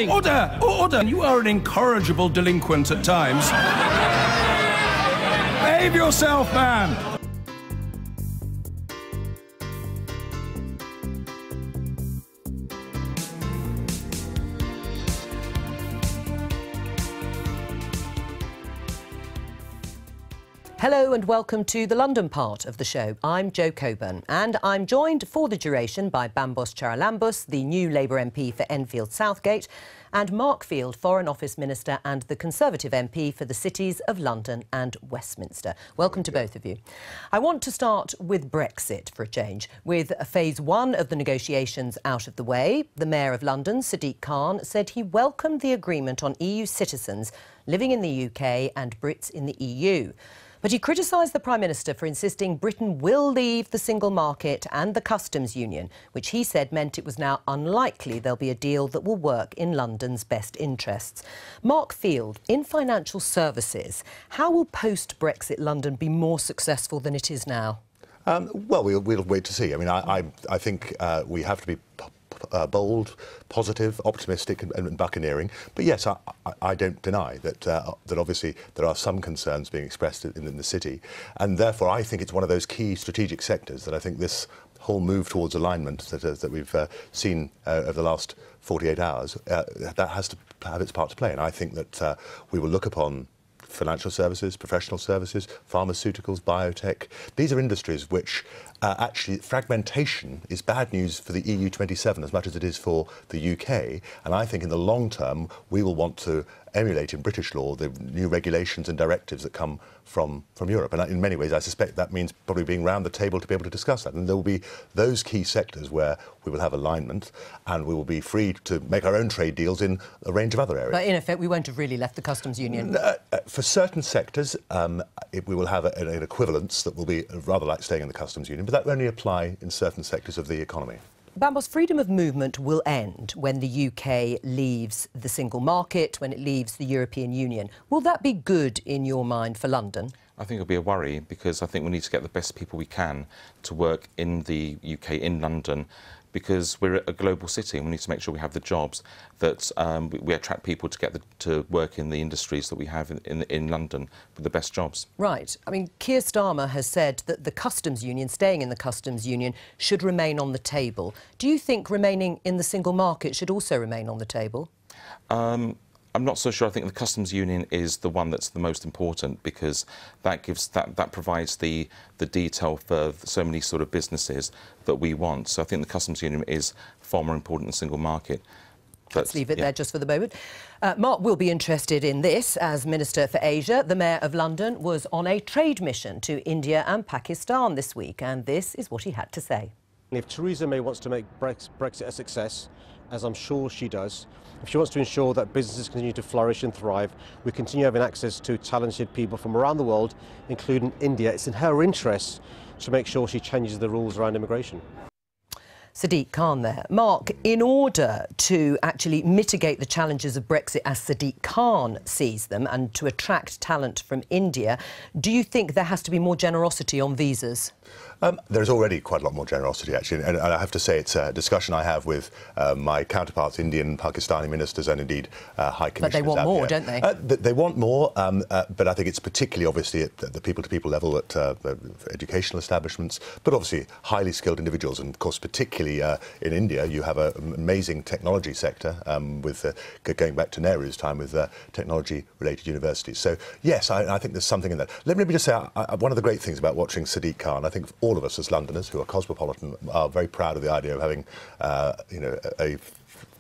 Order! Order! You are an incorrigible delinquent at times. Behave yourself, man! Hello and welcome to the London part of the show. I'm Jo Coburn and I'm joined for the duration by Bambos Charalambous, the new Labour MP for Enfield Southgate, and Mark Field, Foreign Office Minister and the Conservative MP for the cities of London and Westminster. Welcome to both of you. I want to start with Brexit for a change. With phase one of the negotiations out of the way, the Mayor of London, Sadiq Khan, said he welcomed the agreement on EU citizens living in the UK and Brits in the EU. But he criticised the Prime Minister for insisting Britain will leave the single market and the customs union, which he said meant it was now unlikely there'll be a deal that will work in London's best interests. Mark Field, in financial services, how will post-Brexit London be more successful than it is now? Well, we'll wait to see. I mean, I think we have to be bold, positive, optimistic and buccaneering. But yes, I don't deny that that obviously there are some concerns being expressed in the city. And therefore, I think it's one of those key strategic sectors that I think this whole move towards alignment that we've seen over the last 48 hours, that has to have its part to play. And I think that we will look upon financial services, professional services, pharmaceuticals, biotech. These are industries which actually fragmentation is bad news for the EU 27 as much as it is for the UK. And I think in the long term, we will want to emulate in British law the new regulations and directives that come from Europe. And in many ways, I suspect that means probably being round the table to be able to discuss that. And there will be those key sectors where we will have alignment and we will be free to make our own trade deals in a range of other areas. But in effect, we won't have really left the customs union. For certain sectors, we will have an equivalence that will be rather like staying in the customs union, but that will only apply in certain sectors of the economy. Bambos, freedom of movement will end when the UK leaves the single market, when it leaves the European Union. Will that be good in your mind for London? I think it'll be a worry because I think we need to get the best people we can to work in the UK, in London, because we're a global city and we need to make sure we have the jobs that we attract people to get to work in the industries that we have in London with the best jobs. Right. I mean, Keir Starmer has said that the customs union, staying in the customs union, should remain on the table. Do you think remaining in the single market should also remain on the table? I'm not so sure. I think the customs union is the one that's the most important because that provides the detail for so many sort of businesses that we want. So I think the customs union is far more important than the single market. Let's leave it there just for the moment. Mark will be interested in this. As Minister for Asia, the Mayor of London was on a trade mission to India and Pakistan this week, and this is what he had to say. If Theresa May wants to make Brexit a success, as I'm sure she does, if she wants to ensure that businesses continue to flourish and thrive, we continue having access to talented people from around the world, including India, it's in her interest to make sure she changes the rules around immigration. Sadiq Khan there. Mark, in order to actually mitigate the challenges of Brexit as Sadiq Khan sees them and to attract talent from India, do you think there has to be more generosity on visas? There's already quite a lot more generosity, actually, and I have to say it's a discussion I have with my counterparts, Indian, Pakistani ministers and indeed high commissioners. But they want more, don't they? They want more, but I think it's particularly obviously at the people-to-people level at educational establishments, but obviously highly skilled individuals, and of course particularly in India you have an amazing technology sector with going back to Nehru's time with technology-related universities. So yes, I think there's something in that. Let me just say, one of the great things about watching Sadiq Khan, I think all of us as Londoners who are cosmopolitan are very proud of the idea of having, you know,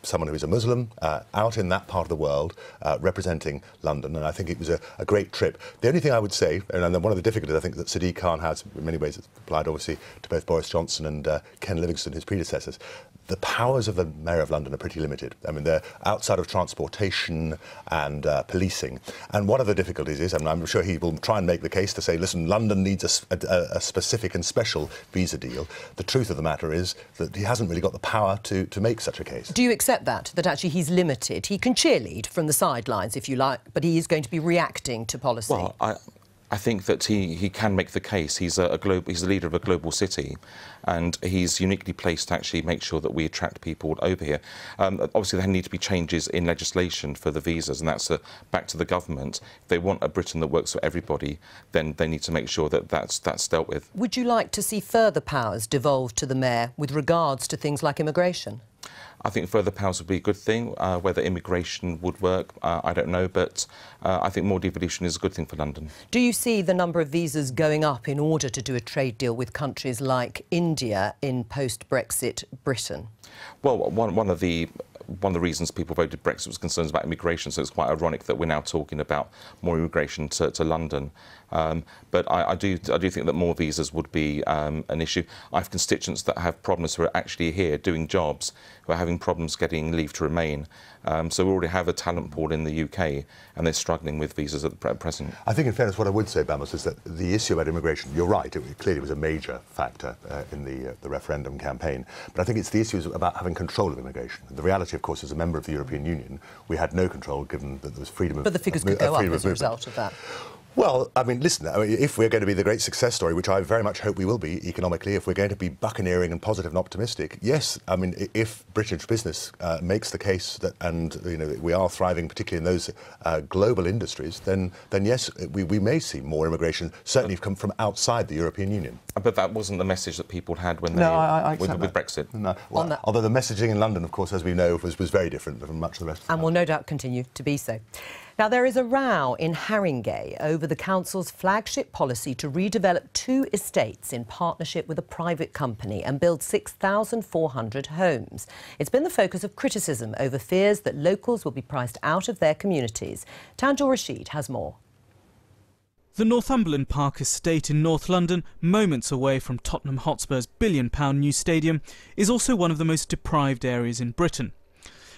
someone who is a Muslim out in that part of the world representing London, and I think it was a great trip. The only thing I would say, and one of the difficulties I think that Sadiq Khan has, in many ways it's applied obviously to both Boris Johnson and Ken Livingstone, his predecessors, the powers of the Mayor of London are pretty limited. I mean, they're outside of transportation and policing. And one of the difficulties is, and I'm sure he will try and make the case to say, listen, London needs a specific and special visa deal. The truth of the matter is that he hasn't really got the power to make such a case. Do you accept that actually he's limited? He can cheerlead from the sidelines, if you like, but he is going to be reacting to policy. Well, I think that he can make the case. He's a leader of a global city, and he's uniquely placed to actually make sure that we attract people over here. Obviously, there need to be changes in legislation for the visas, and that's back to the government. If they want a Britain that works for everybody, then they need to make sure that that's dealt with. Would you like to see further powers devolved to the Mayor with regards to things like immigration? I think further powers would be a good thing. Whether immigration would work, I don't know, but I think more devolution is a good thing for London. Do you see the number of visas going up in order to do a trade deal with countries like India in post-Brexit Britain? Well, one of the reasons people voted Brexit was concerns about immigration, so it's quite ironic that we're now talking about more immigration to London. But I do think that more visas would be an issue. I have constituents that have problems who are actually here doing jobs, who are having problems getting leave to remain. So we already have a talent pool in the UK, and they're struggling with visas at the present. I think, in fairness, what I would say, Bamos, is that the issue about immigration, you're right, it clearly was a major factor in the referendum campaign. But I think it's the issues about having control of immigration. The reality, of course, as a member of the European Union, we had no control, given that there was freedom of movement. But the figures could go up as a result of that. Well, I mean, listen, if we're going to be the great success story, which I very much hope we will be economically, if we're going to be buccaneering and positive and optimistic, yes, I mean, if British business makes the case that, and we are thriving, particularly in those global industries, then yes, we may see more immigration, certainly come from outside the European Union. But that wasn't the message that people had when with Brexit. No. Well, although the messaging in London, of course, as we know, was very different from much of the rest of the And will no doubt continue to be so. Now, there is a row in Haringey over the council's flagship policy to redevelop 2 estates in partnership with a private company and build 6,400 homes. It's been the focus of criticism over fears that locals will be priced out of their communities. Tanjil Rashid has more. The Northumberland Park estate in North London, moments away from Tottenham Hotspur's £1 billion new stadium, is also one of the most deprived areas in Britain.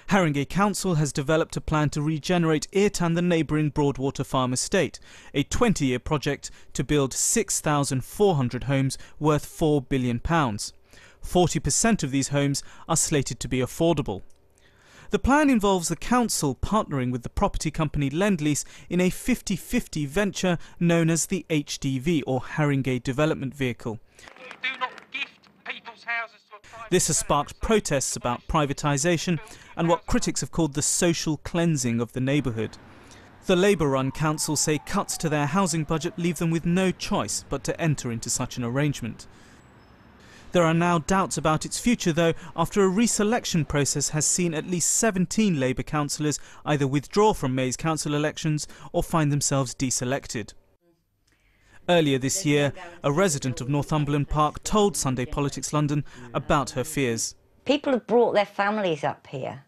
Haringey Council has developed a plan to regenerate Eartan, the neighbouring Broadwater Farm estate, a 20-year project to build 6,400 homes worth £4 billion. 40% of these homes are slated to be affordable. The plan involves the council partnering with the property company Lendlease in a 50-50 venture known as the HDV, or Haringey Development Vehicle. Do not gift people's houses to a private. This has sparked protests about privatisation and what critics have called the social cleansing of the neighbourhood. The Labour-run council say cuts to their housing budget leave them with no choice but to enter into such an arrangement. There are now doubts about its future, though, after a reselection process has seen at least 17 Labour councillors either withdraw from May's council elections or find themselves deselected. Earlier this year, a resident of Northumberland Park told Sunday Politics London about her fears. People have brought their families up here.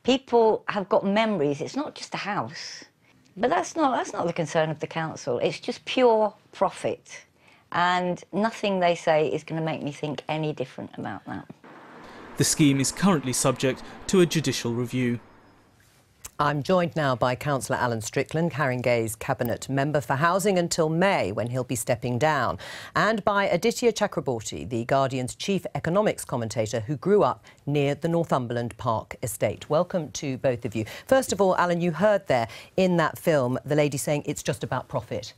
People have got memories. It's not just a house. But that's not the concern of the council. It's just pure profit. And nothing they say is going to make me think any different about that. The scheme is currently subject to a judicial review. I'm joined now by Councillor Alan Strickland, Haringey's Cabinet Member for Housing until May, when he'll be stepping down, and by Aditya Chakraborty, the Guardian's chief economics commentator who grew up near the Northumberland Park estate. Welcome to both of you. First of all, Alan, you heard there in that film the lady saying it's just about profit.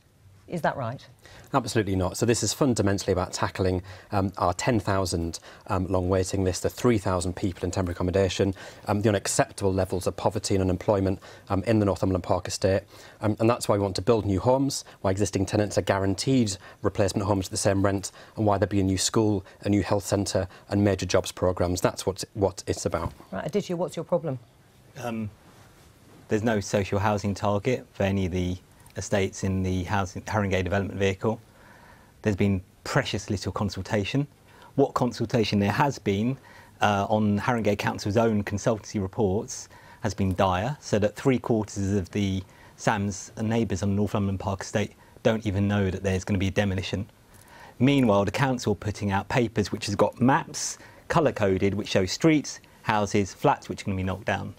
Is that right? Absolutely not. So this is fundamentally about tackling our 10,000 long waiting list, the 3,000 people in temporary accommodation, the unacceptable levels of poverty and unemployment in the Northumberland Park estate. And that's why we want to build new homes, why existing tenants are guaranteed replacement homes at the same rent, and why there'll be a new school, a new health centre and major jobs programmes. That's what it's about. Right, Aditya, what's your problem? There's no social housing target for any of the estates in the Haringey Development Vehicle. There's been precious little consultation. What consultation there has been on Haringey Council's own consultancy reports has been dire, so that 3/4 of the SAMs and neighbours on the Northumberland Park estate don't even know that there's going to be a demolition. Meanwhile, the council putting out papers which has got maps, colour-coded, which show streets, houses, flats which are going to be knocked down.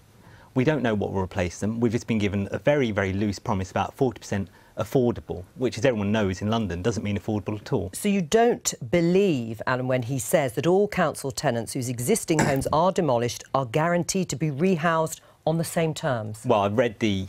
We don't know what will replace them. We've just been given a very, very loose promise about 40% affordable, which, as everyone knows in London, doesn't mean affordable at all. So you don't believe, Alan, when he says that all council tenants whose existing homes are demolished are guaranteed to be rehoused on the same terms? Well, I've read the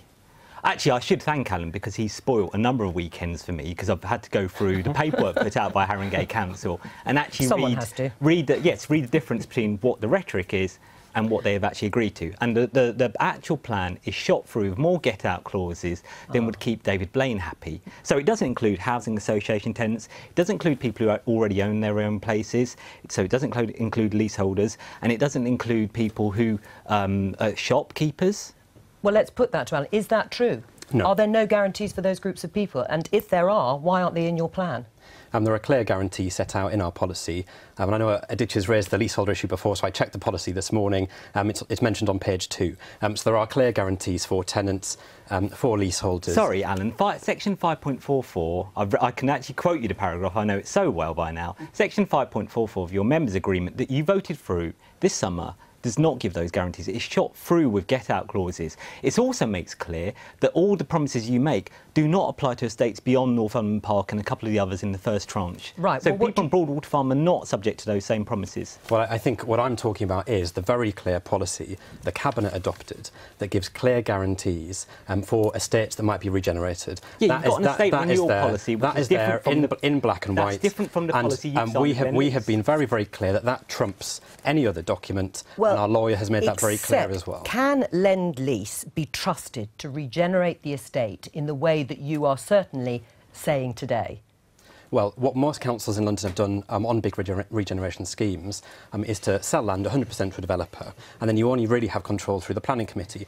Actually, I should thank Alan because he's spoilt a number of weekends for me because I've had to go through the paperwork put out by Haringey Council and actually read the difference between what the rhetoric is and what they have actually agreed to. And the actual plan is shot through with more get-out clauses than would keep David Blaine happy. So it doesn't include housing association tenants, it doesn't include people who already own their own places, so it doesn't include leaseholders, and it doesn't include people who are shopkeepers. Well, let's put that to Alan. Is that true? No. Are there no guarantees for those groups of people? And if there are, why aren't they in your plan? There are clear guarantees set out in our policy. And I know Aditya's raised the leaseholder issue before, so I checked the policy this morning. It's mentioned on page 2. So there are clear guarantees for tenants, for leaseholders. Sorry, Alan, section 5.44, I can actually quote you the paragraph, I know it so well by now. Section 5.44 of your members' agreement that you voted through this summer does not give those guarantees. It's shot through with get-out clauses. It also makes clear that all the promises you make do not apply to estates beyond Northumberland Park and a couple of the others in the first tranche. Right. So people on Broadwater Farm are not subject to those same promises. Well, I think what I'm talking about is the very clear policy the Cabinet adopted that gives clear guarantees for estates that might be regenerated. Yeah, you've got an estate renewal policy which is there in black and white. That's different from the policy you've signed. We have been very, very clear that that trumps any other document. And our lawyer has made that very clear as well. Can Lend-Lease be trusted to regenerate the estate in the way that you are certainly saying today? Well, what most councils in London have done on big regeneration schemes is to sell land 100% to a developer, and then you only really have control through the planning committee.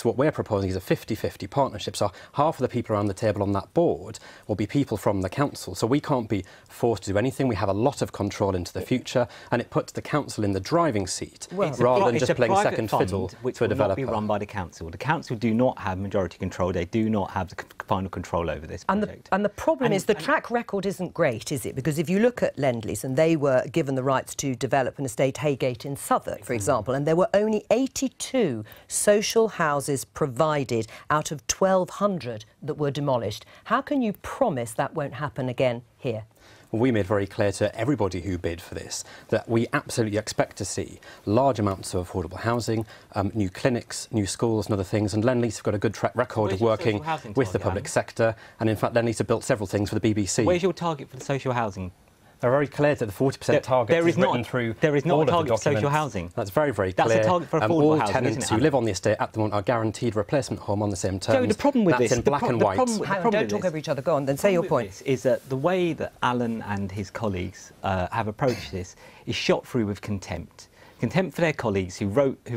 What we're proposing is a 50-50 partnership, so half of the people around the table on that board will be people from the council, so we can't be forced to do anything. We have a lot of control into the future, and it puts the council in the driving seat, rather than just playing second fiddle to a developer. Which will not be run by the council. The council do not have majority control, they do not have the final control over this project. And the problem is the track record isn't great, is it? Because if you look at Lend-Lease, and they were given the rights to develop an estate, Haygate in Southwark, for example, and there were only 82 social houses provided out of 1,200 that were demolished. How can you promise that won't happen again here? We made very clear to everybody who bid for this that we absolutely expect to see large amounts of affordable housing, new clinics, new schools and other things, and Lend-Lease have got a good track record of working with the public sector, and in fact Lend-Lease have built several things for the BBC. Where's your target for the social housing? They're very clear that the 40% target is written through There is not all a target of for the social housing. That's very, very clear. That's a target for affordable all housing, tenants isn't it, who live on the estate at the moment are guaranteed replacement home on the same terms. Joe, the problem with That's in black and white. Don't talk over each other. Go on, then say your point. Is that the way that Alan and his colleagues have approached this is shot through with contempt. Contempt for their colleagues who've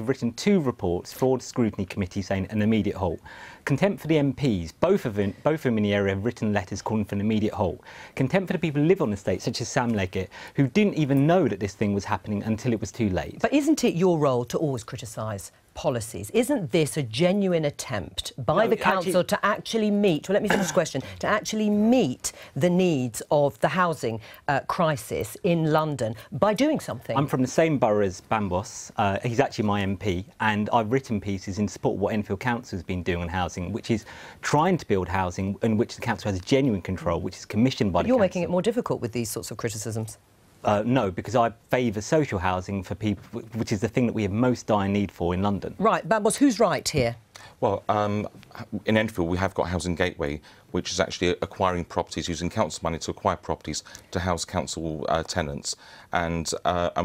written 2 reports, Fraud Scrutiny Committee saying an immediate halt. Contempt for the MPs, both of them in the area have written letters calling for an immediate halt. Contempt for the people who live on estates, such as Sam Leggett, who didn't even know that this thing was happening until it was too late. But isn't it your role to always criticise policies? Isn't this a genuine attempt by the council to actually meet, well, let me finish the question, to actually meet the needs of the housing crisis in London by doing something? I'm from the same borough as Bambos. He's actually my MP, and I've written pieces in support of what Enfield Council has been doing on housing, which is trying to build housing in which the council has genuine control, which is commissioned by the council. You're making it more difficult with these sorts of criticisms. No, because I favour social housing for people, which is the thing that we have most dire need for in London. Right, Bambos, who's right here? Well, in Enfield we have got Housing Gateway, which is actually acquiring properties, using council money to acquire properties to house council tenants, and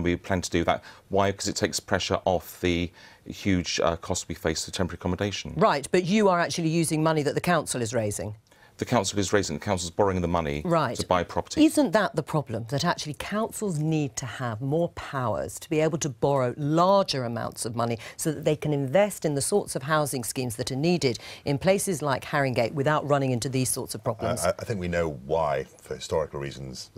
we plan to do that. Why? Because it takes pressure off the huge cost we face to temporary accommodation. Right, but you are actually using money that the council is raising. The council is raising, the council's borrowing the money to buy property. Isn't that the problem, that actually councils need to have more powers to be able to borrow larger amounts of money so that they can invest in the sorts of housing schemes that are needed in places like Haringey without running into these sorts of problems? I think we know why, for historical reasons,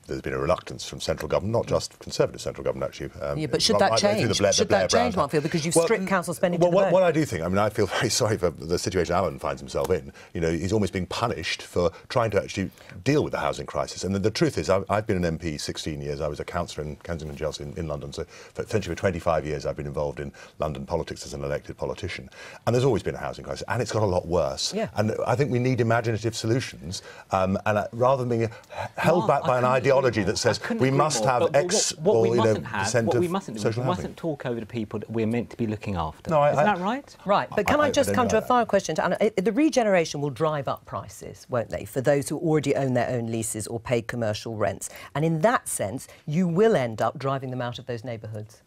there's been a reluctance from central government, not just Conservative central government, actually. Yeah, but should that change? Should that change, Markfield, because you've stripped council spending to the bone? What I do think, I mean, I feel very sorry for the situation Alan finds himself in. You know, he's almost being punished for trying to actually deal with the housing crisis. And the truth is, I've been an MP 16 years. I was a councillor in Kensington and Chelsea in London. So essentially for 25 years, I've been involved in London politics as an elected politician. And there's always been a housing crisis, and it's got a lot worse. Yeah. And I think we need imaginative solutions. And rather than being held back by an ideology ideology that says we must have X what we or mustn't have, percent what of we mustn't do, social we housing. mustn't talk over the people that we're meant to be looking after. No, Isn't that right? Right, but can I just come to a that. final question to Anna? The regeneration will drive up prices, won't they, for those who already own their own leases or pay commercial rents? And in that sense, you will end up driving them out of those neighbourhoods.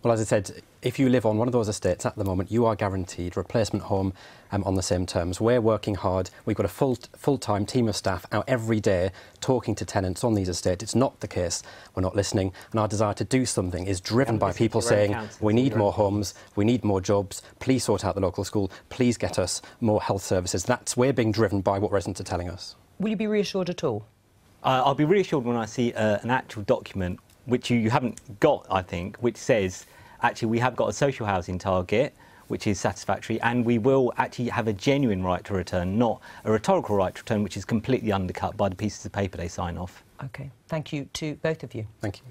Well, as I said, if you live on one of those estates at the moment, you are guaranteed replacement home on the same terms. We're working hard. We've got a full-time team of staff out every day talking to tenants on these estates. It's not the case. We're not listening. And our desire to do something is driven by people saying, we need more homes, we need more jobs, please sort out the local school, please get us more health services. We're being driven by what residents are telling us. Will you be reassured at all? I'll be reassured when I see an actual document, which you haven't got, I think, which says, actually, we have got a social housing target, which is satisfactory, and we will actually have a genuine right to return, not a rhetorical right to return, which is completely undercut by the pieces of paper they sign off. OK. Thank you to both of you. Thank you.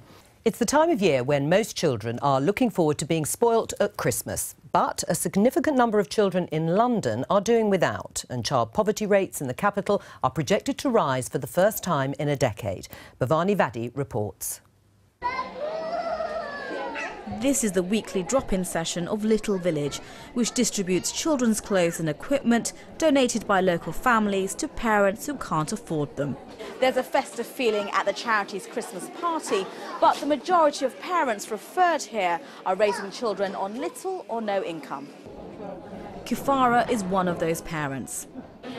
It's the time of year when most children are looking forward to being spoilt at Christmas. But a significant number of children in London are doing without, and child poverty rates in the capital are projected to rise for the first time in a decade. Bhavani Vadi reports. This is the weekly drop-in session of Little Village, which distributes children's clothes and equipment donated by local families to parents who can't afford them. There's a festive feeling at the charity's Christmas party, but the majority of parents referred here are raising children on little or no income. Kufara is one of those parents.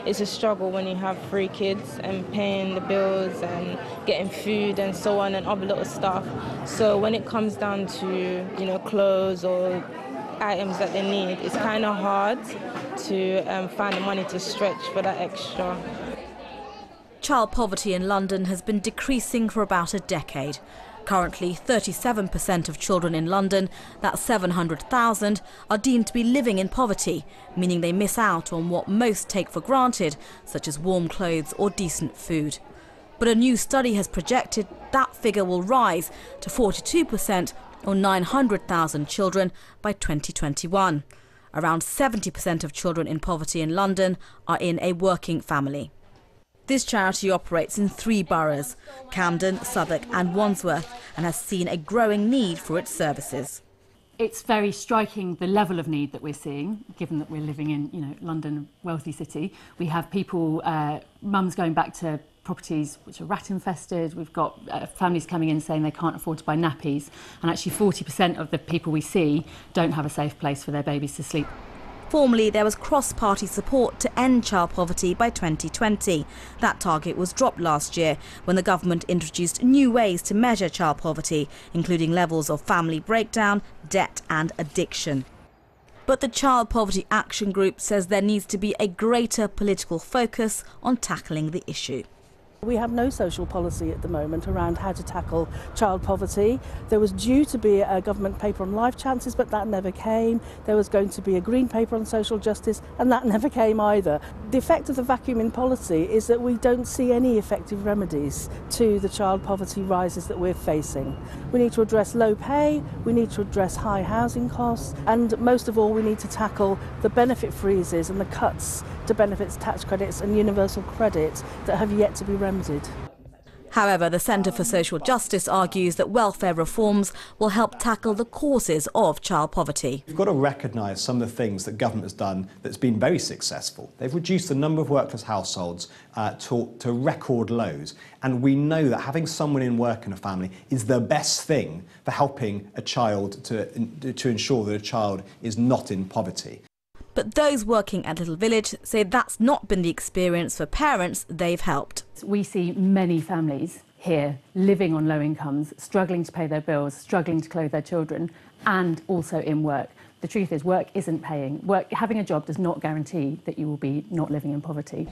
It's a struggle when you have 3 kids and paying the bills and getting food and so on and other little stuff. So when it comes down to, clothes or items that they need, it's kind of hard to find the money to stretch for that extra. Child poverty in London has been decreasing for about a decade. Currently, 37% of children in London, that's 700,000, are deemed to be living in poverty, meaning they miss out on what most take for granted, such as warm clothes or decent food. But a new study has projected that figure will rise to 42%, or 900,000 children, by 2021. Around 70% of children in poverty in London are in a working family. This charity operates in 3 boroughs, Camden, Southwark and Wandsworth, and has seen a growing need for its services. It's very striking, the level of need that we're seeing, given that we're living in, London, wealthy city. We have people, mums going back to properties which are rat infested. We've got families coming in saying they can't afford to buy nappies, and actually 40% of the people we see don't have a safe place for their babies to sleep. Formerly, there was cross-party support to end child poverty by 2020. That target was dropped last year when the government introduced new ways to measure child poverty, including levels of family breakdown, debt and addiction. But the Child Poverty Action Group says there needs to be a greater political focus on tackling the issue. We have no social policy at the moment around how to tackle child poverty. There was due to be a government paper on life chances, but that never came. There was going to be a green paper on social justice, and that never came either. The effect of the vacuum in policy is that we don't see any effective remedies to the child poverty rises that we're facing. We need to address low pay, we need to address high housing costs, and most of all we need to tackle the benefit freezes and the cuts to benefits, tax credits and universal credit that have yet to be remedied. However, the Centre for Social Justice argues that welfare reforms will help tackle the causes of child poverty. We've got to recognise some of the things that government has done that's been very successful. They've reduced the number of workless households to record lows, and we know that having someone in work in a family is the best thing for helping a child to ensure that a child is not in poverty. But those working at Little Village say that's not been the experience for parents they've helped. We see many families here living on low incomes, struggling to pay their bills, struggling to clothe their children, and also in work. The truth is, work isn't paying. Having a job does not guarantee that you will be not living in poverty.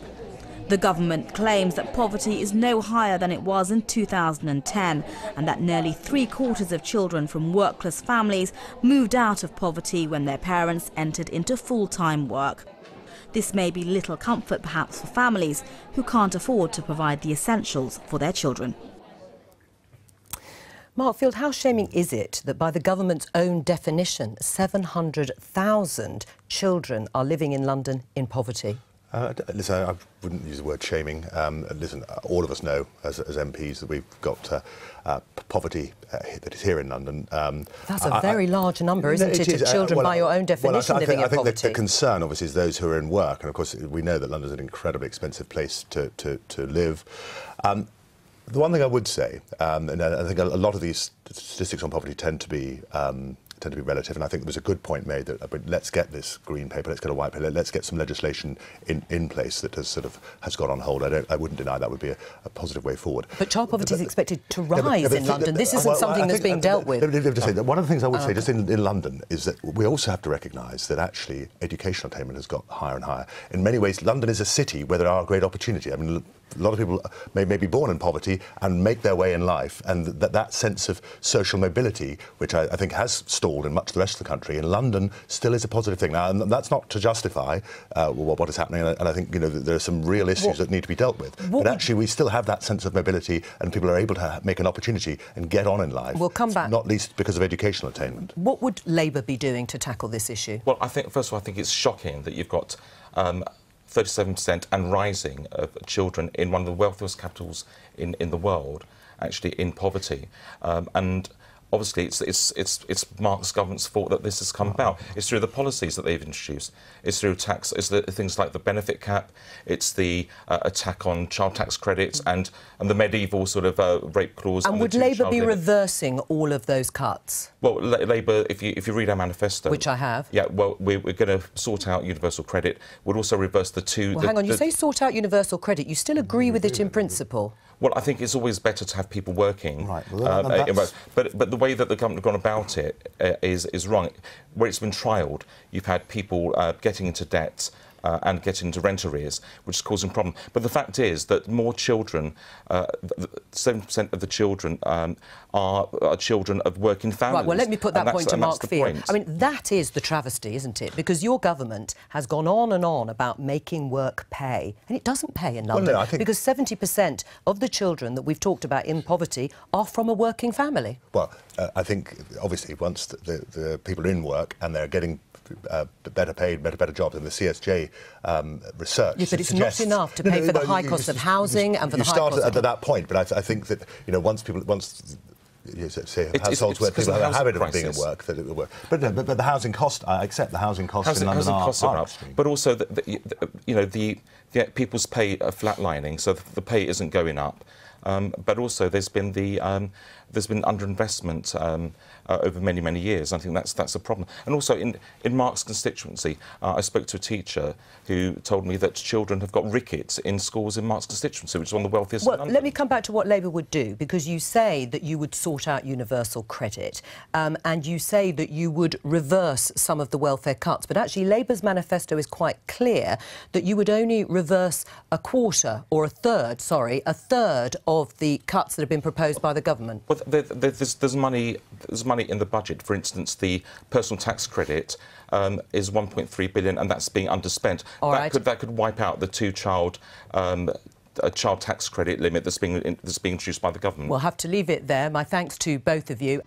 The government claims that poverty is no higher than it was in 2010 and that nearly 3/4 of children from workless families moved out of poverty when their parents entered into full-time work. This may be little comfort perhaps for families who can't afford to provide the essentials for their children. Mark Field, how shaming is it that by the government's own definition, 700,000 children are living in London in poverty? Listen, I wouldn't use the word shaming. Listen, all of us know as MPs that we've got poverty that is here in London. That's a very large number, isn't it, of children by your own definition living in poverty? I think the concern, obviously, is those who are in work, and of course we know that London's an incredibly expensive place to live. The one thing I would say, and I think a lot of these statistics on poverty tend to be relative, and I think there was a good point made that let's get this green paper, let's get a white paper, let's get some legislation in place that has gone on hold. I wouldn't deny that would be a positive way forward. But child poverty is expected to rise in London. This isn't something that's being dealt with. Let me just say that one of the things I would say just in London is that we also have to recognise that actually educational attainment has got higher and higher. In many ways, London is a city where there are great opportunity. I mean, a lot of people may be born in poverty and make their way in life, and that sense of social mobility, which I think has stalled in much of the rest of the country, in London still is a positive thing. Now, and that's not to justify what is happening, and I think there are some real issues that need to be dealt with. But actually, we still have that sense of mobility, and people are able to make an opportunity and get on in life. We'll come back. Not least because of educational attainment. What would Labour be doing to tackle this issue? Well, first of all, I think it's shocking that you've got 37% and rising of children in one of the wealthiest capitals in the world actually in poverty, and obviously it's Mark's government's fault that this has come about. It's through the policies that they've introduced. It's through tax. It's the things like the benefit cap. It's the attack on child tax credits and the medieval sort of rape clause. And would Labour be reversing all of those cuts? Well, Labour, if you read our manifesto, which I have, yeah, well, we're going to sort out universal credit. We'll also reverse the two. Well, hang on. You say sort out universal credit. You still agree with it in principle? Well, I think it's always better to have people working. Right. But the way that the government have gone about it is wrong. Where it's been trialled, you've had people getting into debt and getting into rent arrears, which is causing a problem. But the fact is that more children, 7% of the children are children of working families. Right, well, let me put that point to Mark Field. I mean, that is the travesty, isn't it? Because your government has gone on and on about making work pay, and it doesn't pay in London, well, no, because 70% of the children that we've talked about in poverty are from a working family. Well, I think, obviously, once the people are in work and they're getting better paid, better jobs, and the CSJ research. Yes, but it's not enough to pay for the high cost of housing and for the high cost of... You start at that point, but I think that, once households where people have a habit of being at work, that it will work. But the housing cost, I accept the housing costs in London are up. But also, people's pay are flatlining, so the pay isn't going up. But also, there's been underinvestment over many years. I think that's a problem. And also, in Mark's constituency, I spoke to a teacher who told me that children have got rickets in schools in Mark's constituency, which is one of the wealthiest in London. Let me come back to what Labour would do, because you say that you would sort out universal credit, and you say that you would reverse some of the welfare cuts. But actually, Labour's manifesto is quite clear that you would only reverse a third of the cuts that have been proposed by the government. Well, there's money in the budget. For instance, the personal tax credit is 1.3 billion, and that's being underspent. That could wipe out the two-child child tax credit limit that's being introduced by the government. We'll have to leave it there. My thanks to both of you.